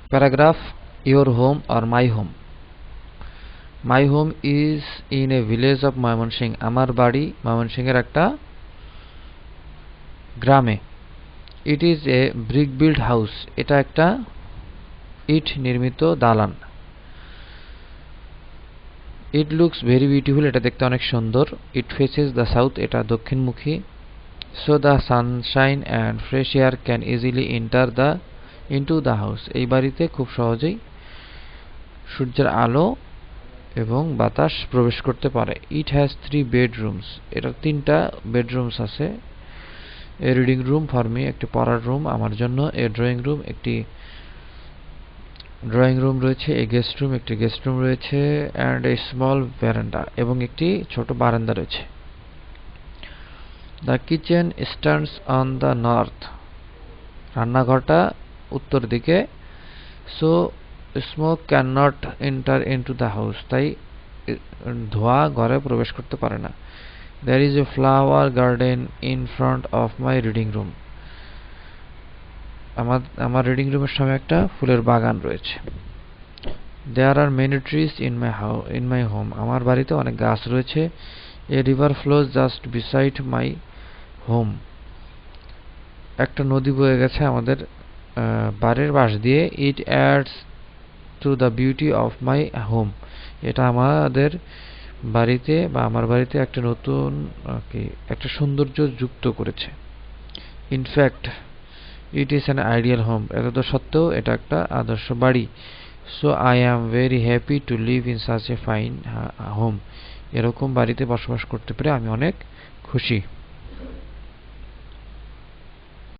Paragraph: your home or my home. My home is in a village of Mymensingh. আমার বাড়ি ময়মনসিংহের একটা গ্রামে। It is a brick built house. এটা একটা ইট নির্মিত দালান। It looks very beautiful. এটা দেখতে অনেক সুন্দর। It faces the south. এটা দক্ষিণমুখী। So the sunshine and fresh air can easily enter into the house. এই বাড়িতে খুব সহজেই সূর্যের আলো এবং বাতাস প্রবেশ করতে পারে। It has 3 bedrooms. এটার 3টা বেডরুমস আছে। A reading room for me, একটি পড়ার রুম আমার জন্য। A drawing room, একটি ড্রয়িং রুম রয়েছে। A guest room, একটি গেস্ট রুম রয়েছে। And a small veranda, এবং একটি ছোট বারান্দা রয়েছে। The kitchen stands on the north. রান্নাঘরটা উত্তর দিকে। So smoke cannot enter into the house. তাই ধোঁয়া ঘরে প্রবেশ করতে পারে না। There is a flower garden in front of my reading room. আমার রিডিং রুমের সামনে একটা ফুলের বাগান রয়েছে। There are many trees in my home. আমার বাড়িতে অনেক গাছ রয়েছে। A river flows just beside my home. একটা নদী বয়ে গেছে আমাদের বাড়ির পাশ দিয়ে। It adds to the beauty of my home. এটা আমাদের বাড়িতে বা আমার বাড়িতে একটা নতুন একটা সৌন্দর্য যুক্ত করেছে। In fact, it is an ideal home. এটা তো সত্ত্বেও এটা একটা আদর্শ বাড়ি। So I am very happy to live in such a fine home. এরকম বাড়িতে বসবাস করতে পেরে আমি অনেক খুশি।